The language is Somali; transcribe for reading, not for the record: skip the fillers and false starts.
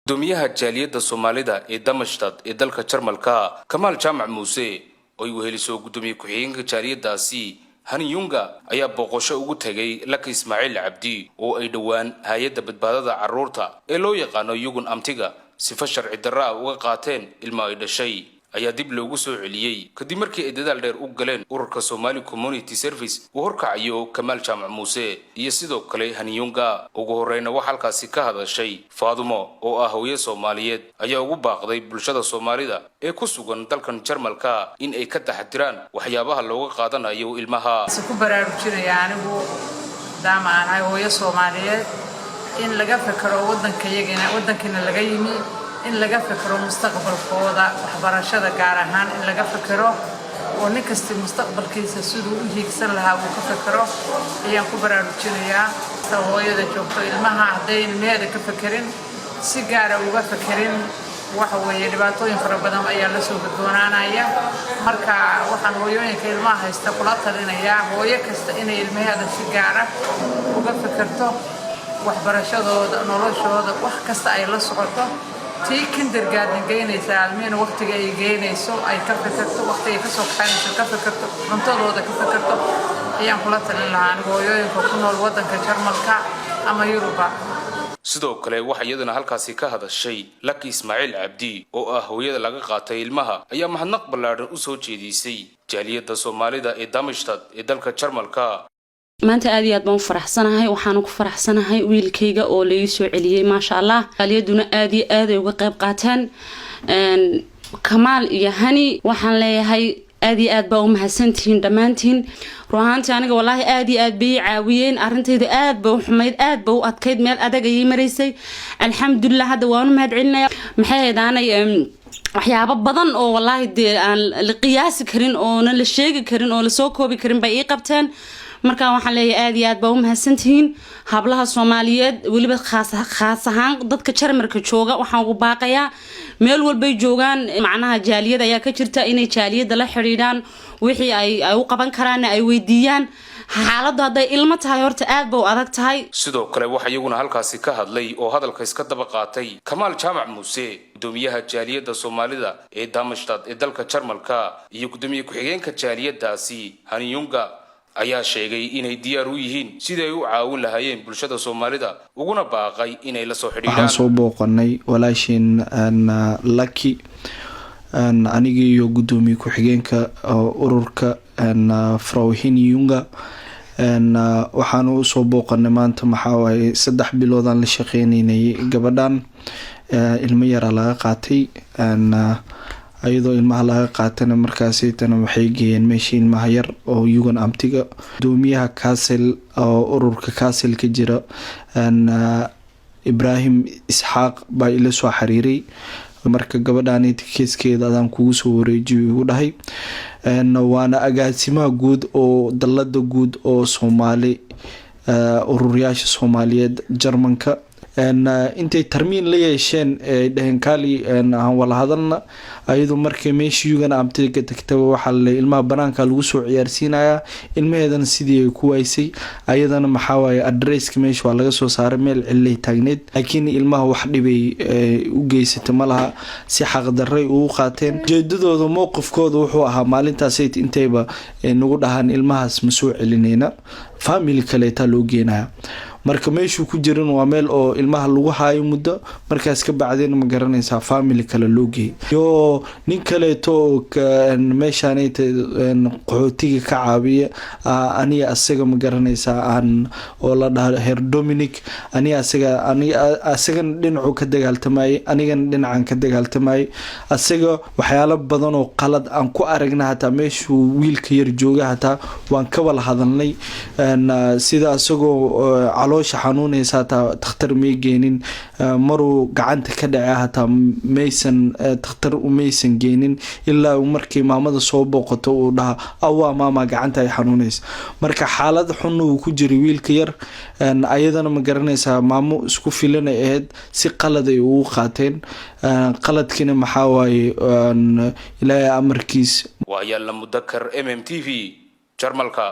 دوميها جالية الصومالية دمشق دلك جرمالكا كمال جامع موسى أي وهلسو قدومي كحين جالية داسي هني يونغا أيا بوقشة ugu tagay laka Ismaaciil Cabdi oo ay dhawaan hay'adda badbaadada carruurta ee loo yaqaan yugun amtiga sifa sharci darra uga qaateen ilma ay dhashay ayaa dib loogu soo celiyay kadib markii ay dadaal dheer u galeen ururka Somali Community Service uu horkacayo Kamaal Jaamac Muuse iyo sidoo kale Haniyunga ugu horeyna waxa halkaasi ka hadashay Faadumo oo ah hooyo Soomaaliyeed ayaa ugu baaqday bulshada Soomaalida ee ku sugan dalkan Jarmalka in ay ka taxadiraan waxyaabaha looga qaadanayo ilmaha ku baraarujinaya anigu daamaan hooyo Soomaaliyeed in laga fakaro wadankeena laga yimi in laga fakaro mustaqbalkooda waxbarashada gaar ahaan in laga fakaro oo nin kasta mustaqbalkiisa sidoo u hiigsan lahaa uu ka fakaro ayaan ku baraarujinayaa hooyada joogto ilmaha haday ilmaheeda ka fakarin si gaar ah uga fakarin waxa weeye dhibaatooyin fara badan ayaa la soo gudboonaanaya marka waxaan hooyooyinka ilmaha haysta kula talinayaa hooyo kasta inay ilmaheeda si gaar ah uga fakarto waxbarashadooda noloshooda wax kasta ay la socoto tii kindergarten geynaysa almeen waqtiga ay geynayso ay ka fakarto waqtiga ka soo qaadayso ka fakarto cuntadooda ka fakarto ayaan kula talin lahaa hooyooyinka ku nool wadanka Jarmalka ama Yuruba sidoo kale waxa iyadana halkaasi ka hadashay Laki Ismaaciil Cabdi oo ah hooyada laga qaatay ilmaha ayaa mahadnaq ballaaran u soo jeedisay jaaliyadda Soomaalida ee Damashq ee dalka Jarmalka maanta aad iyo aad baan faraxsanahay waxaan ku faraxsanahay wiilkayga oo la ii soo celiyay ma sha Allah jaaliyaduna aad iyo aad ay uga qayb qaataan Kamaal iyo Hani waxaan leeyahay aad iyo aad baa u mahadsantihiin dhamaantiin ruuxaantii aniga wallahi aad iyo aad bay caawiyeen arintayda aad baa u xumayd aad baa u adkayd meel adag ay mareysay alxamdulillah hadda waan mahad celinaya maxay heedaanay waxyaabo badan oo wallahi aan la qiyaasi karin oo la sheegi karin oo la soo koobi karin bay ii qabteen marka waxaan leeyahay aad iyo aad baa u mahadsantihiin hablaha Soomaaliyeed waliba khaas ahaan dadka Jarmalka jooga waxaan ugu baaqayaa meel walba joogan macnaha jaaliyada ayaa ka jirta inay jaaliyada la xiriiraan wixii ay u qaban karaan ay weydiiyaan xaaladda haday ilmo tahay horta aad baa u adag tahay sidoo kale waxa iyaguna halkaasi ka hadlay oo hadalka iska daba qaatay Kamaal Jaamac Muuse gudoomiyaha jaaliyadda Soomaalida ee Damashq ee dalka Jarmalka iyo gudoomiye ku-xigeenka jaaliyadaasi Haniyunga ayaa sheegay inay diyaar u yihiin sidii u caawin lahaayeen bulshada Soomaalida uguna baaqay inay la soo xiriiraan soo booqanay walaashin Laki aniga iyo gudoomiye ku-xigeenka ururka Frau Haniyunga waxaan u soo booqanay maanta maxaa waaye 3 bilood aan la shaqeynay gabadhan ilmo yar laga qaatay ayadoo ilmaha laga qaatana markaasay tan waxay geeyeen meeshii ilmaha yar oo yugan amtiga doomiyaha Kassel oo ururka Kassel ka jira Ibrahim Isxaaq baa ila soo xiriiray marka gabadhaani kiiskeeda aan kugu soo wareejiyay ugu dhahay waana agaasimaha guud oo dalada guud oo Soomaali ururyaasha Soomaaliyeed Jarmanka intay tarmiin la yeesheen dhahan kali aan wala hadalna ayadoo markay meeshii yugan amtiga tagtay waxa la ilmaha banaanka lagu soo ciyaarsiinaya ilmaheedan sidii ay ku waysay ayadana maxaa waaye addresska meesha waa laga soo saaray meel cilay taagneed laakiin ilmaha wax dhibay u geysatay malaha si xaq darray u qaateen jeedadooda mowqifkooda wuxuu ahaa maalintaas intayba nagu dhahan ilmahaas ma soo celinayna family kale ta loo geenaya marka meeshu ku jiran waa meel oo ilmaha lagu haayo muddo markaas ka bacdeen ma garanaysaa family kale loo geey yo nin kale to meeshaan ay qaxootiga ka caabiya aniga asaga ma garanaysaa aan oo la dhaho Herr Dominic aniga asaga dhinacu ka dagaaltamay anigan dhinacan ka dagaaltamay asaga waxyaalo badan oo qalad aan ku aragnaa hata meeshu wiilka yar jooga hata waan ka wala hadalnay sida asagoo caloosha xanuunaysa ta dhakhtar ma geenin maruu gacanta ka dhacay hata maysan dhakhtar u maysan geenin ilaa markii maamada soo booqato uu dhaha awaa maama gacanta ay xanuunaysa marka xaalad xun uu ku jiray wiilka yar ayadana ma garanaysaa maamo isku filan ay ahayd si qalad ay ugu qaateen qaladkina maxaa waaye ilaahay amarkiis waa yalla mudakar MMTV Jarmalka